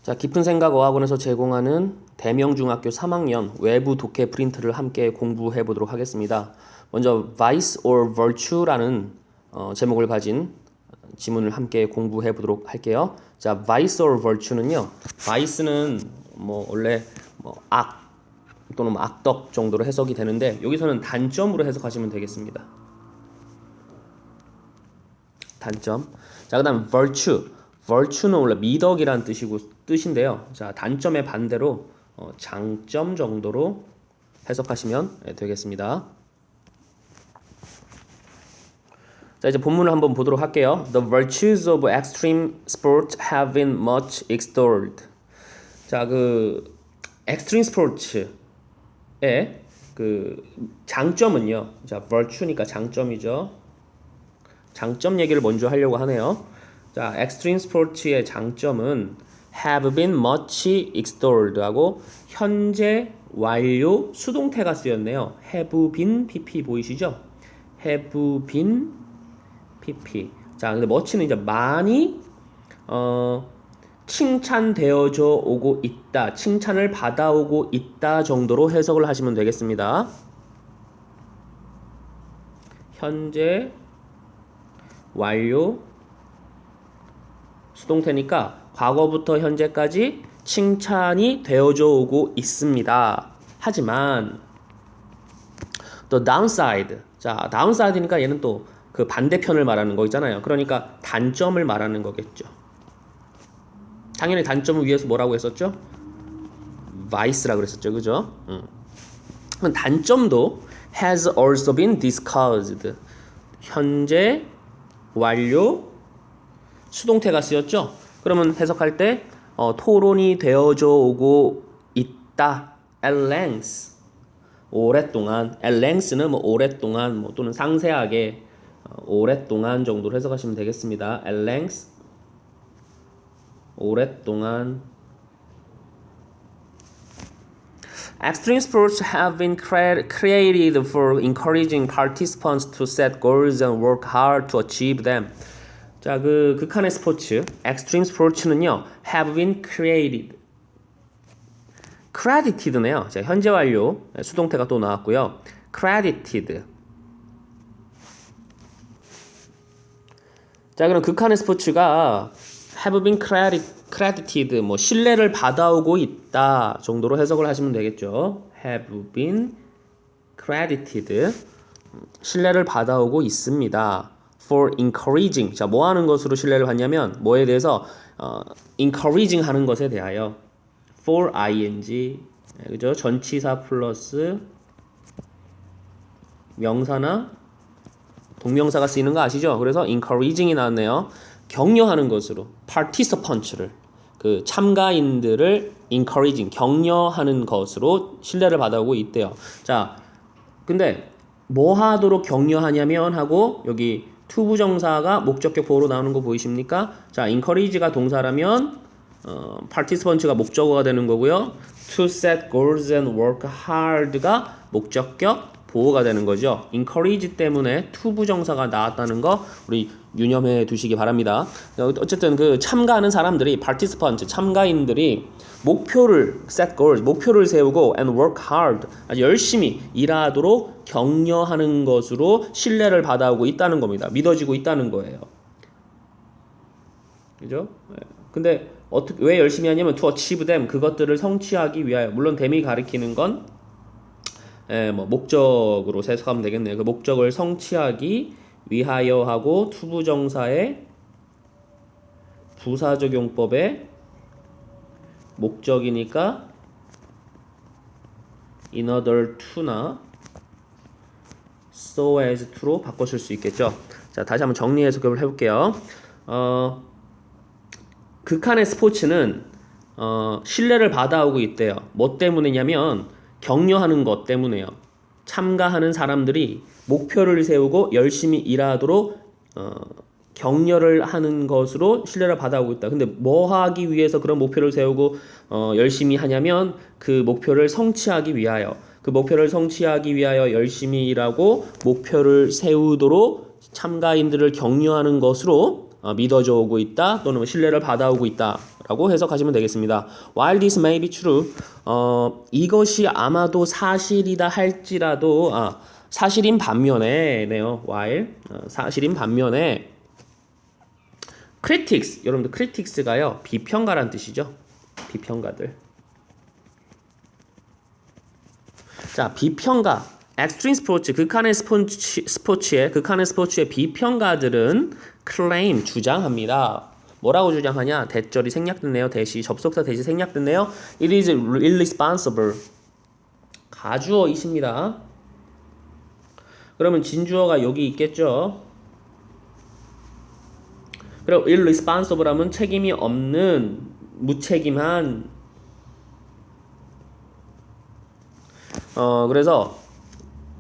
자, 깊은 생각 어학원에서 제공하는 대명중학교 3학년 외부 독해 프린트를 함께 공부해 보도록 하겠습니다. 먼저 Vice or Virtue라는 제목을 가진 지문을 함께 공부해 보도록 할게요. 자, Vice or Virtue는요. Vice는 원래 악 또는 악덕 정도로 해석이 되는데 여기서는 단점으로 해석하시면 되겠습니다. 단점. 자, 그다음 Virtue. virtue는 원래 미덕이란 뜻인데요. 자, 단점의 반대로 장점 정도로 해석하시면 되겠습니다. 자, 이제 본문을 한번 보도록 할게요. The virtues of extreme sport have been much extolled. 자, 그 extreme sports의 그 장점은요. 자, virtue니까 장점이죠. 장점 얘기를 먼저 하려고 하네요. 자, extreme sports의 장점은 have been much extolled 하고 현재 완료 수동태가 쓰였네요. have been pp 보이시죠? have been pp. 자, 근데 much는 이제 많이 칭찬되어져 오고 있다, 칭찬을 받아오고 있다 정도로 해석을 하시면 되겠습니다. 현재 완료 수동태니까 과거부터 현재까지 칭찬이 되어져 오고 있습니다. 하지만 the downside. 자, downside니까 얘는 또 그 반대편을 말하는 거 있잖아요. 그러니까 단점을 말하는 거겠죠. 당연히 단점을 위해서 뭐라고 했었죠? vice라고 그랬었죠. 그죠? 단점도 has also been discussed. 현재 완료 수동태가 쓰였죠. 그러면 해석할 때 토론이 되어져 오고 있다. at length. 오랫동안. at length는 오랫동안 또는 상세하게 오랫동안 정도로 해석하시면 되겠습니다. at length. 오랫동안. Extreme sports have been created for encouraging participants to set goals and work hard to achieve them. 자, 그 극한의 스포츠, extreme sports는요, have been created. credited네요. 자, 현재 완료 수동태가 또 나왔고요. credited. 자, 그럼 극한의 스포츠가 have been credited, 신뢰를 받아오고 있다 정도로 해석을 하시면 되겠죠. have been credited. 신뢰를 받아오고 있습니다. for encouraging. 자, 뭐 하는 것으로 신뢰를 받냐면 뭐에 대해서 encouraging 하는 것에 대하여 for ing. 그죠? 전치사 플러스 명사나 동명사가 쓰이는 거 아시죠? 그래서 encouraging이 나왔네요. 격려하는 것으로 participants를 그 참가인들을 encouraging 격려하는 것으로 신뢰를 받아오고 있대요. 자, 근데 뭐 하도록 격려하냐면 하고 여기 투부정사가 목적격 보호로 나오는 거 보이십니까? 자, encourage가 동사라면 participants가 목적어가 되는 거고요. to set goals and work hard가 목적격 보호가 되는 거죠. encourage 때문에 투부정사가 나왔다는 거 우리 유념해 두시기 바랍니다. 어쨌든 그 참가하는 사람들이 participants 참가인들이 목표를 set goals 목표를 세우고 and work hard 아주 열심히 일하도록 격려하는 것으로 신뢰를 받아오고 있다는 겁니다. 믿어지고 있다는 거예요. 그죠? 근데 어떻게 왜 열심히 하냐면 to achieve them 그것들을 성취하기 위하여. 물론 them이 가리키는 건 목적으로 해석하면 되겠네요. 그 목적을 성취하기 위하여 하고 투부정사의 부사적용법의 목적이니까 in order to나 so as to로 바꾸실 수 있겠죠. 자, 다시 한번 정리 해석을 해볼게요. 극한의 스포츠는 신뢰를 받아오고 있대요. 뭐 때문이냐면 격려하는 것 때문에요. 참가하는 사람들이 목표를 세우고 열심히 일하도록 격려를 하는 것으로 신뢰를 받아오고 있다. 근데 뭐 하기 위해서 그런 목표를 세우고 열심히 하냐면 그 목표를 성취하기 위하여. 그 목표를 성취하기 위하여 열심히 일하고 목표를 세우도록 참가인들을 격려하는 것으로 믿어져 오고 있다 또는 신뢰를 받아오고 있다 라고 해석하시면 되겠습니다. While this may be true, 이것이 아마도 사실이다 할지라도, 사실인 반면에네요. While, 사실인 반면에, critics, 여러분들 critics가요, 비평가란 뜻이죠. 비평가들. 자, 비평가, extreme 스포츠, 극한의 스포츠의 비평가들은 claim, 주장합니다. 뭐라고 주장하냐? 대절이 생략됐네요. 대시, 접속사 대시 생략됐네요. It is irresponsible. 가주어이십니다. 그러면 진주어가 여기 있겠죠? 그리고 irresponsible 하면 책임이 없는, 무책임한. 그래서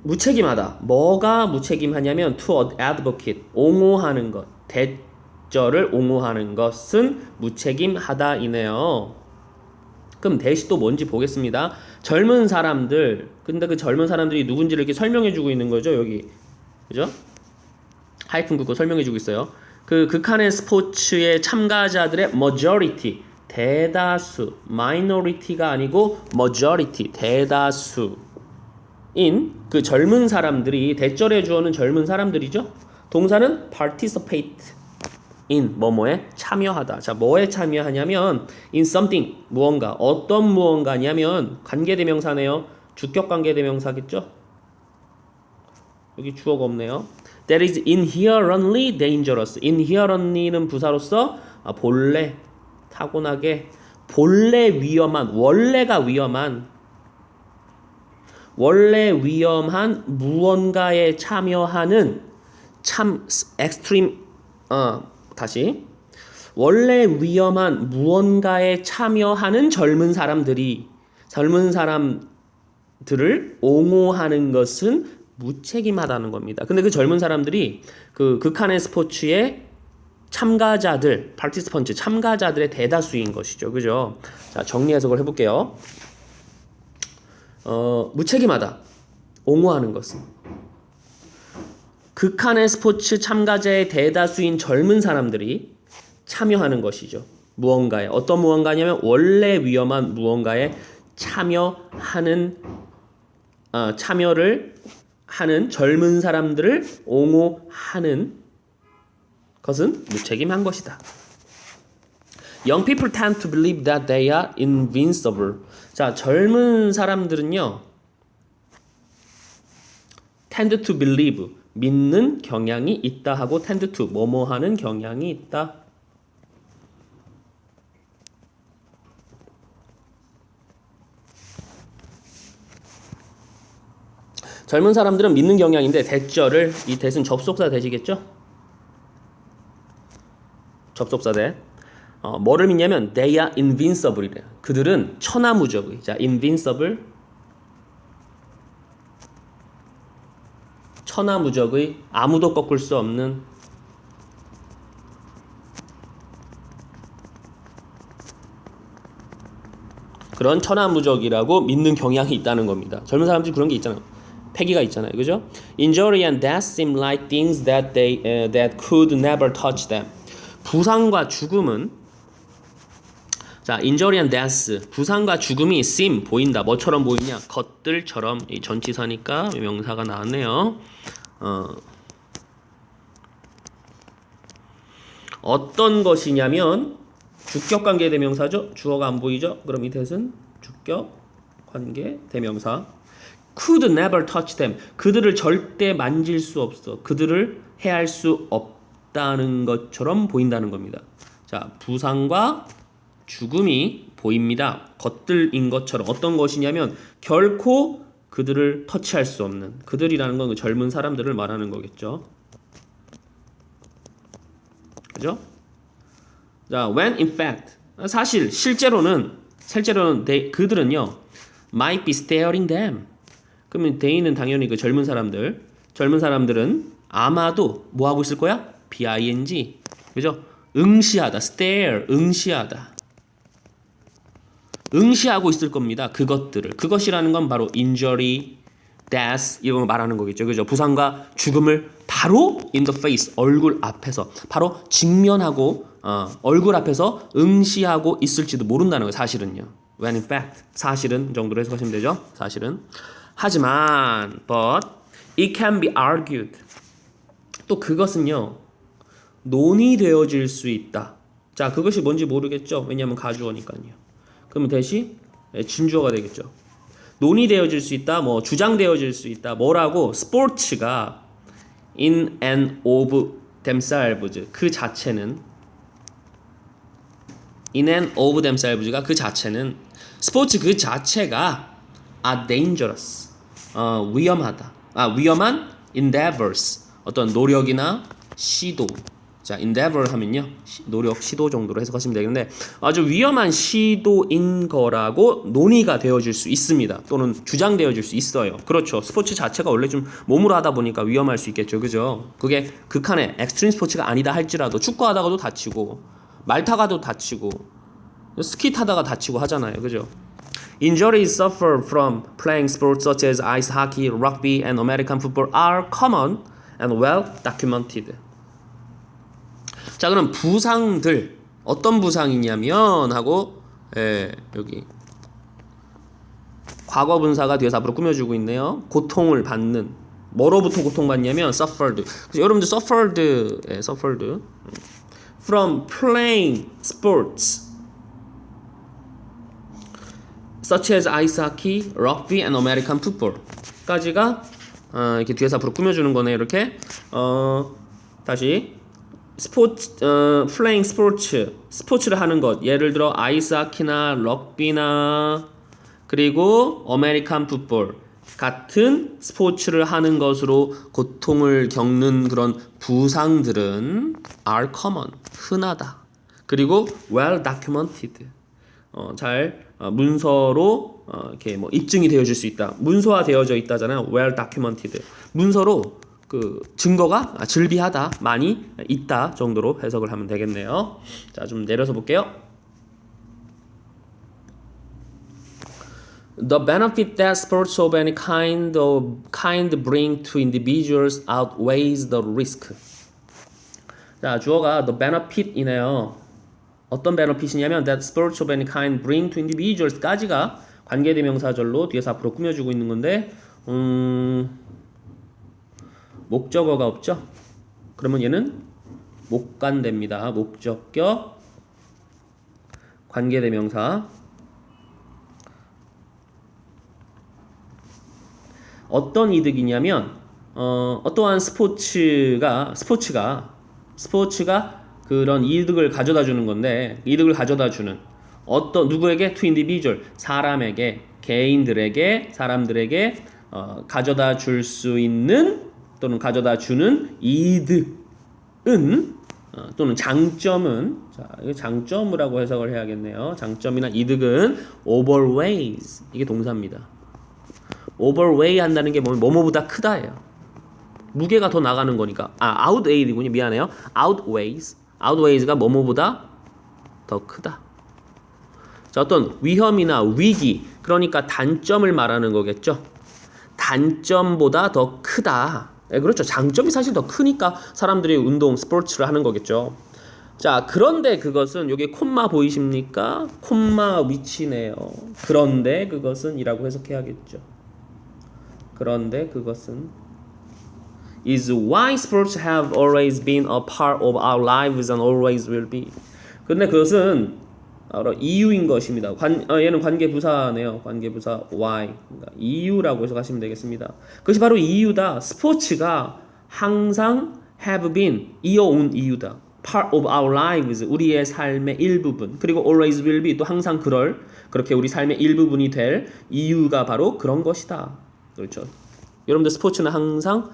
무책임하다. 뭐가 무책임하냐면 to advocate, 옹호하는 것. 대절을 옹호하는 것은 무책임하다이네요. 그럼 대시 또 뭔지 보겠습니다. 젊은 사람들. 근데 그 젊은 사람들이 누군지를 이렇게 설명해주고 있는 거죠, 여기. 그죠? 하이픈 긋고 설명해주고 있어요. 그 극한의 스포츠의 참가자들의 majority, 대다수, minority가 아니고 majority, 대다수인 그 젊은 사람들이, 대절의 주어는 젊은 사람들이죠. 동사는 participate in, 뭐뭐에 참여하다. 자, 뭐에 참여하냐면 in something, 무언가. 어떤 무언가냐면 관계대명사네요. 주격 관계대명사겠죠. 여기 주어가 없네요. That is inherently dangerous. inherently는 부사로서 본래, 타고나게, 본래 위험한, 원래 위험한 무언가에 참여하는 extreme, 다시. 원래 위험한 무언가에 참여하는 젊은 사람들을 옹호하는 것은 무책임하다는 겁니다. 근데 그 젊은 사람들이 그 극한의 스포츠의 참가자들, participants, 참가자들의 대다수인 것이죠. 그죠? 자, 정리 해석을 해볼게요. 무책임하다. 옹호하는 것은. 극한의 스포츠 참가자의 대다수인 젊은 사람들이 참여하는 것이죠. 무언가에. 어떤 무언가냐면 원래 위험한 무언가에 참여를 하는 젊은 사람들을 옹호하는 것은 무책임한 것이다. Young people tend to believe that they are invincible. 자, 젊은 사람들은요, tend to believe, 믿는 경향이 있다 하고 tend to, 뭐뭐 하는 경향이 있다. 젊은 사람들은 믿는 경향인데 대절을, 이 대은 접속사 대시겠죠? 접속사 대. 뭐를 믿냐면 they are invincible이래요. 그들은 천하무적의. 자, invincible, 천하무적의, 아무도 꺾을 수 없는, 그런 천하무적이라고 믿는 경향이 있다는 겁니다. 젊은 사람들이 그런 게 있잖아요. 패기가 있잖아요. 그죠? Injury and death seem like things that could never touch them. 부상과 죽음은, 자, injury and death, 부상과 죽음이 seem, 보인다. 뭐처럼 보이냐? 것들처럼. 이 전치사니까 명사가 나왔네요. 어떤 것이냐면 주격 관계 대명사죠. 주어가 안 보이죠? 그럼 이 대은 주격 관계 대명사. could never touch them. 그들을 절대 만질 수 없어. 그들을 해할 수 없다는 것처럼 보인다는 겁니다. 자, 부상과 죽음이 보입니다. 것들인 것처럼. 어떤 것이냐면 결코 그들을 터치할 수 없는. 그들이라는 건 그 젊은 사람들을 말하는 거겠죠. 그죠? 자, when in fact, 사실 실제로는 그들은요 might be staring them. 그러면 they는 당연히 그 젊은 사람들은 아마도 뭐 하고 있을 거야? B-I-N-G. 그죠? 응시하다. stare, 응시하다. 응시하고 있을 겁니다. 그것들을. 그것이라는 건 바로 injury, death 이런 거 말하는 거겠죠. 그죠? 부상과 죽음을 바로 in the face 얼굴 앞에서 바로 직면하고 얼굴 앞에서 응시하고 있을지도 모른다는 거예요. 사실은요. When in fact 사실은 정도로 해석하시면 되죠. 사실은 하지만 but it can be argued 또 그것은요 논의되어질 수 있다. 자 그것이 뭔지 모르겠죠. 왜냐하면 가주어니까요. 그러면 대신 진주어가 되겠죠. 논의되어질 수 있다, 뭐 주장되어질 수 있다. 뭐라고? 스포츠가 in and of themselves 그 자체는 in and of themselves가 그 자체는 스포츠 그 자체가 are dangerous 위험하다. 위험한 endeavors 어떤 노력이나 시도. 자, endeavor 하면요. 노력, 시도 정도로 해석하시면 되겠는데 아주 위험한 시도인 거라고 논의가 되어질 수 있습니다. 또는 주장되어질 수 있어요. 그렇죠. 스포츠 자체가 원래 좀 몸으로 하다 보니까 위험할 수 있겠죠. 그죠? 그게 극한의 엑스트림 스포츠가 아니다 할지라도 축구하다가도 다치고 말 타가도 다치고 스키 타다가 다치고 하잖아요. 그죠? Injuries suffered from playing sports such as ice hockey, rugby, and American football are common and well documented. 자 그럼 부상들 어떤 부상이냐면 하고 여기 과거 분사가 뒤에서 앞으로 꾸며주고 있네요. 고통을 받는 뭐로부터 고통받냐면 suffered. 그래서 여러분들 suffered from playing sports such as ice hockey, rugby, and American football 까지가 이렇게 뒤에서 앞으로 꾸며주는 거네요. 이렇게 다시 스포츠, 플레잉 스포츠를 하는 것 예를 들어 아이스하키나 럭비나 그리고 아메리칸 풋볼 같은 스포츠를 하는 것으로 고통을 겪는 그런 부상들은 are common 흔하다. 그리고 well documented 잘 문서로 이렇게 뭐 입증이 되어질 수 있다. 문서화 되어져 있다잖아요. well documented 문서로 그 증거가 즐비하다, 많이 있다 정도로 해석을 하면 되겠네요. 자, 좀 내려서 볼게요. The benefit that sports of any kind bring to individuals outweighs the risk. 자, 주어가 the benefit이네요. 어떤 benefit이냐면 that sports of any kind bring to individuals까지가 관계대명사절로 뒤에서 앞으로 꾸며주고 있는 건데 목적어가 없죠? 그러면 얘는 목관대입니다. 목적격 관계대명사 어떤 이득이냐면 어떠한 스포츠가 그런 이득을 가져다 주는 건데 이득을 가져다 주는 어떤 누구에게 to individual 사람에게 개인들에게 사람들에게 가져다 줄 수 있는 또는 가져다 주는 이득은 또는 장점은 자, 이거 장점이라고 해석을 해야겠네요. 장점이나 이득은 overweighs 이게 동사입니다. overweigh 한다는 게 뭐뭐보다 크다예요. 무게가 더 나가는 거니까 outweigh군요. 미안해요. outweights가 뭐뭐보다 더 크다. 자, 어떤 위험이나 위기 그러니까 단점을 말하는 거겠죠. 단점보다 더 크다. 그렇죠. 장점이 사실 더 크니까 사람들이 운동, 스포츠를 하는 거겠죠. 자, 그런데 그것은 여기 콤마 보이십니까? 콤마 위치네요. 그런데 그것은 이라고 해석해야겠죠. 그런데 그것은 is why sports have always been a part of our lives and always will be. 근데 그것은 이유인 것입니다. 얘는 관계부사네요. 관계부사 why. 그러니까 이유라고 해석하시면 되겠습니다. 그것이 바로 이유다. 스포츠가 항상 have been 이어온 이유다. part of our lives 우리의 삶의 일부분. 그리고 always will be 또 항상 그렇게 우리 삶의 일부분이 될 이유가 바로 그런 것이다. 그렇죠. 여러분들 스포츠는 항상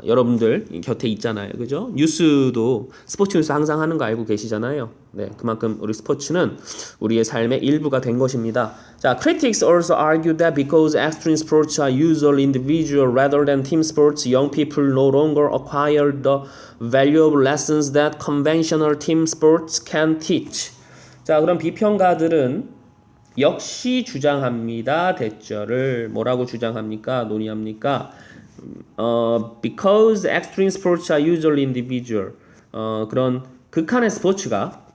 여러분들 곁에 있잖아요. 그죠? 뉴스도 스포츠 뉴스 항상 하는 거 알고 계시잖아요. 네, 그만큼 우리 스포츠는 우리의 삶의 일부가 된 것입니다. 자, critics also argue that because extreme sports are usually individual rather than team sports, young people no longer acquire the valuable lessons that conventional team sports can teach. 자, 그럼 비평가들은 역시 주장합니다. 대절을 뭐라고 주장합니까? 논의합니까? Because extreme sports are usually individual. 그런 극한의 스포츠가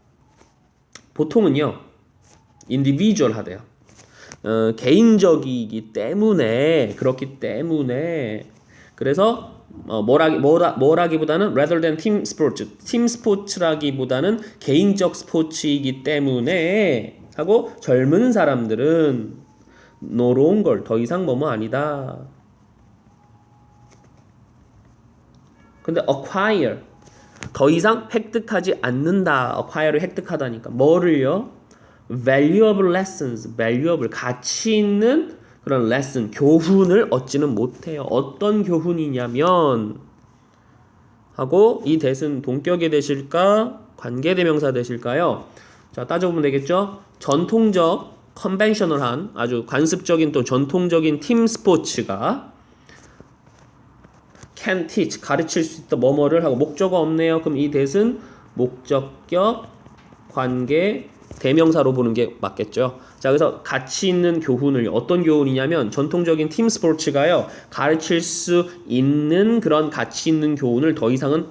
보통은요, individual 하대요. 개인적이기 때문에 그렇기 때문에 그래서 뭐라기보다는 rather than team sports, 팀 스포츠라기보다는 개인적 스포츠이기 때문에 하고 젊은 사람들은 노로운 걸 더 이상 뭐뭐 아니다. 근데 acquire 더 이상 획득하지 않는다. acquire를 획득하다니까 뭐를요? valuable lessons, valuable 가치 있는 그런 lesson, 교훈을 얻지는 못해요. 어떤 교훈이냐면 하고 이 대신 동격에 되실까? 관계대명사 되실까요? 자, 따져보면 되겠죠? 전통적, 컨벤셔널한 아주 관습적인 또 전통적인 팀 스포츠가 can teach, 가르칠 수 있다 뭐뭐를 하고 목적어 없네요. 그럼 이 대신 목적격, 관계, 대명사로 보는 게 맞겠죠. 자, 그래서 가치 있는 교훈을 어떤 교훈이냐면 전통적인 팀 스포츠가요 가르칠 수 있는 그런 가치 있는 교훈을 더 이상은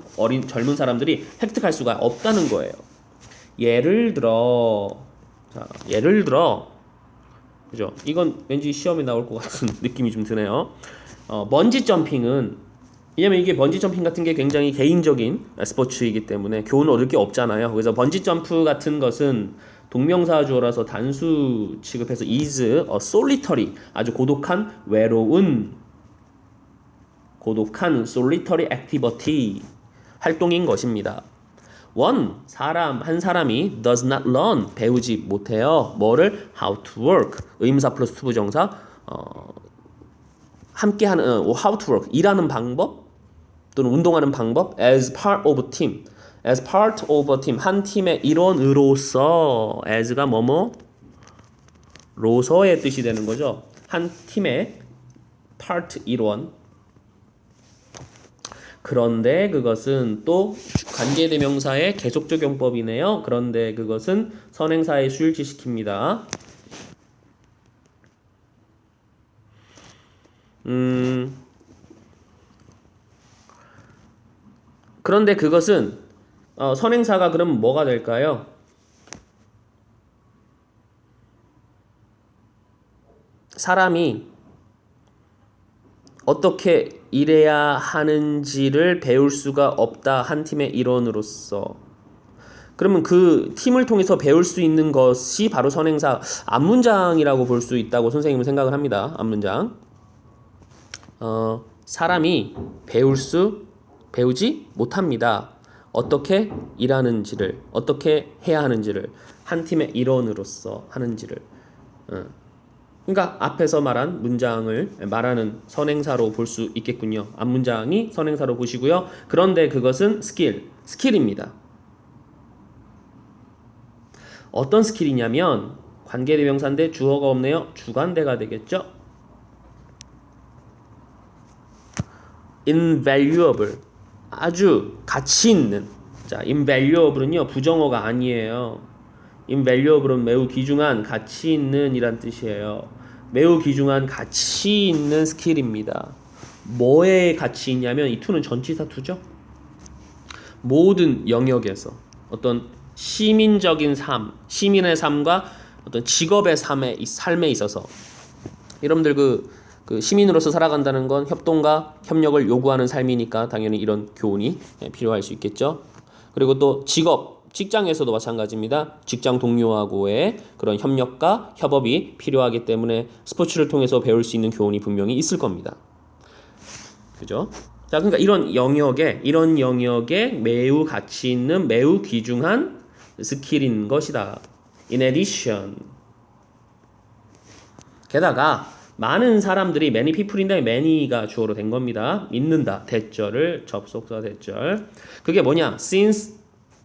젊은 사람들이 획득할 수가 없다는 거예요. 예를 들어, 그죠? 이건 왠지 시험에 나올 것 같은 느낌이 좀 드네요. 번지 점핑은 왜냐면 이게 번지 점핑 같은 게 굉장히 개인적인 스포츠이기 때문에 교훈을 얻을 게 없잖아요. 그래서 번지 점프 같은 것은 동명사 주어라서 단수 취급해서 is a solitary 아주 고독한 외로운 solitary activity 활동인 것입니다. 한 사람이 does not learn 배우지 못해요. 뭐를? how to work 의문사 플러스 to 부정사 함께하는 how to work 일하는 방법 또는 운동하는 방법 as part of a team as part of a team 한 팀의 일원으로서 as가 뭐뭐 로서의 뜻이 되는 거죠. 한 팀의 part 일원 그런데 그것은 또 관계대명사의 계속적 용법이네요. 그런데 그것은 선행사에 수일치시킵니다. 그런데 그것은 선행사가 그럼 뭐가 될까요? 사람이 어떻게 일해야 하는지를 배울 수가 없다. 한 팀의 일원으로서. 그러면 그 팀을 통해서 배울 수 있는 것이 바로 선행사 앞문장이라고 볼 수 있다고 선생님은 생각을 합니다. 앞문장. 사람이 배우지 못합니다. 어떻게 일하는지를, 어떻게 해야 하는지를, 한 팀의 일원으로서 하는지를. 그러니까 앞에서 말한 문장을 말하는 선행사로 볼 수 있겠군요. 앞문장이 선행사로 보시고요. 그런데 그것은 스킬입니다. 어떤 스킬이냐면 관계대명사인데 주어가 없네요. 주관대가 되겠죠. invaluable 아주 가치 있는. 자, invaluable은요 부정어가 아니에요. invaluable은 매우 귀중한 가치 있는 이란 뜻이에요. 매우 귀중한 가치 있는 스킬입니다. 뭐에 가치 있냐면 이 to는 전치사 to죠. 모든 영역에서 어떤 시민적인 삶, 시민의 삶과 어떤 직업의 삶에 있어서 여러분들 그 시민으로서 살아간다는 건 협동과 협력을 요구하는 삶이니까 당연히 이런 교훈이 필요할 수 있겠죠. 그리고 또 직장에서도 마찬가지입니다. 직장 동료하고의 그런 협력과 협업이 필요하기 때문에 스포츠를 통해서 배울 수 있는 교훈이 분명히 있을 겁니다. 그죠? 자, 그러니까 이런 영역에 매우 가치 있는 매우 귀중한 스킬인 것이다. In addition. 게다가 많은 사람들이 many people인데 many가 주어로 된 겁니다. 믿는다. 대절을 접속사 대절. 그게 뭐냐? Since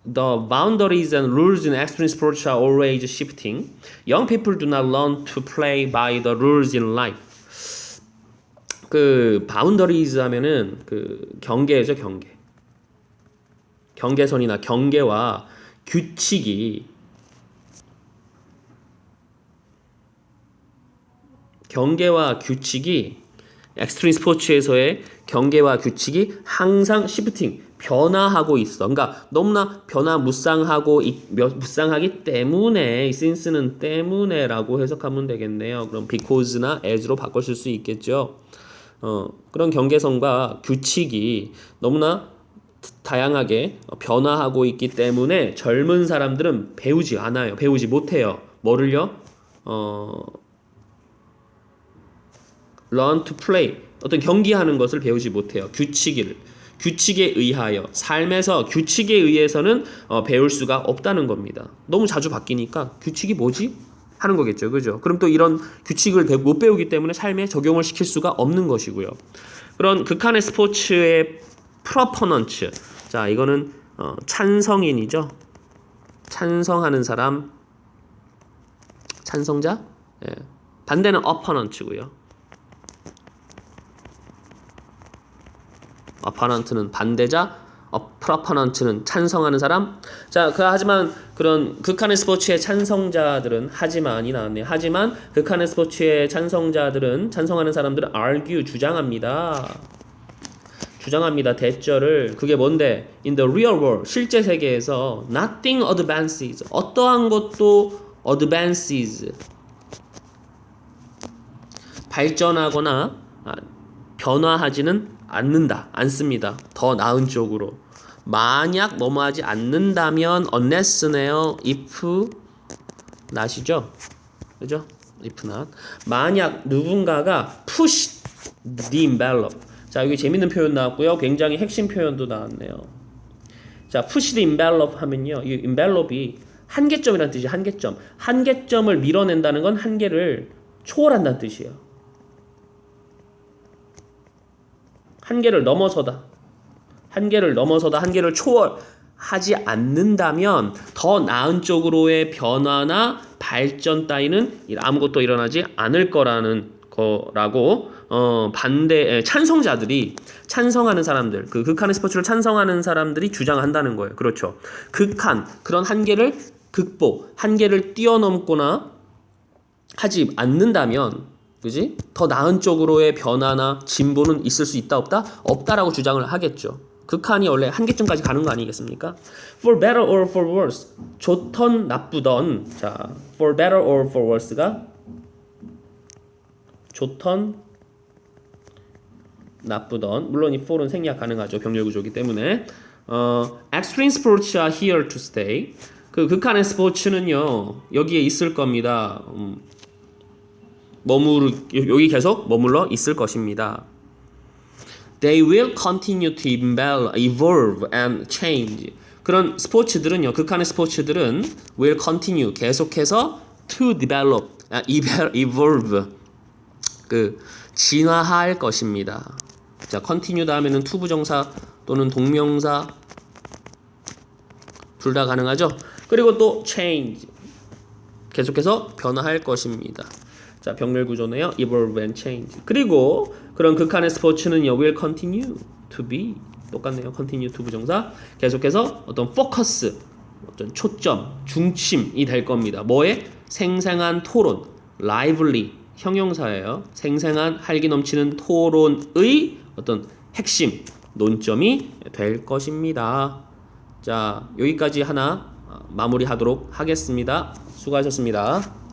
the boundaries and rules in extreme sports are always shifting, young people do not learn to play by the rules in life. 그 boundaries 하면은 그 경계죠, 경계. 경계선이나 경계와 규칙이 경계와 규칙이 엑스트림 스포츠에서의 경계와 규칙이 항상 시프팅 변화하고 있어. 그러니까 너무나 무쌍하기 때문에 since는 때문에라고 해석하면 되겠네요. 그럼 because나 as로 바꾸실 수 있겠죠. 그런 경계선과 규칙이 너무나 다양하게 변화하고 있기 때문에 젊은 사람들은 배우지 않아요. 배우지 못해요. 뭐를요? learn to play. 어떤 경기하는 것을 배우지 못해요. 규칙에 의하여 삶에서 규칙에 의해서는 배울 수가 없다는 겁니다. 너무 자주 바뀌니까 규칙이 뭐지? 하는 거겠죠. 그죠? 그럼 또 이런 규칙을 못 배우기 때문에 삶에 적용을 시킬 수가 없는 것이고요. 그런 극한의 스포츠의 프로포넌츠. 자, 이거는 찬성인이죠. 찬성하는 사람. 찬성자? 예. 반대는 어퍼넌트고요. 어퍼넌트는 반대자, 프로퍼넌트는 찬성하는 사람. 자, 하지만 그런 극한의 스포츠의 찬성자들은 하지만이 나왔네요. 하지만 극한의 스포츠의 찬성하는 사람들은 argue 주장합니다. 대절을. 그게 뭔데? In the real world, 실제 세계에서 nothing advances. 어떠한 것도 advances. 발전하거나 변화하지는 않습니다. 더 나은 쪽으로. 만약 뭐뭐하지 않는다면 unless네요. if not이죠. 그죠? if not. 만약 누군가가 push the envelope. 자, 여기 재밌는 표현 나왔고요. 굉장히 핵심 표현도 나왔네요. 자, push the envelope 하면요. 이 envelope이 한계점이라는 뜻이에요. 한계점. 한계점을 밀어낸다는 건 한계를 초월한다는 뜻이에요. 한계를 초월하지 않는다면 더 나은 쪽으로의 변화나 발전 따위는 아무것도 일어나지 않을 거라는 거라고 찬성하는 사람들, 그 극한의 스포츠를 찬성하는 사람들이 주장한다는 거예요. 그렇죠. 그런 한계를 한계를 뛰어넘거나 하지 않는다면, 그지? 더 나은 쪽으로의 변화나 진보는 있을 수 있다 없다? 없다라고 주장을 하겠죠. 극한이 원래 한계점까지 가는 거 아니겠습니까? For better or for worse. 좋던 나쁘던. 자, for better or for worse가 좋던 나쁘던. 물론 이 for은 생략 가능하죠. 병렬 구조이기 때문에. Extreme sports are here to stay. 그 극한의 스포츠는요. 여기에 있을 겁니다. 여기 계속 머물러 있을 것입니다. They will continue to evolve and change. 그런 스포츠들은요, 극한의 스포츠들은 will continue, 계속해서 to develop, evolve, 진화할 것입니다. 자, continue 다음에는 to 부정사 또는 동명사 둘 다 가능하죠. 그리고 또 change, 계속해서 변화할 것입니다. 자, 병렬 구조네요. evolve and change. 그리고 그런 극한의 스포츠는요, will continue to be. 똑같네요. continue to 부정사. 계속해서 어떤 focus, 어떤 초점, 중심이 될 겁니다. 뭐에? 생생한 토론, lively, 형용사예요. 생생한 활기 넘치는 토론의 어떤 핵심, 논점이 될 것입니다. 자, 여기까지 하나 마무리하도록 하겠습니다. 수고하셨습니다.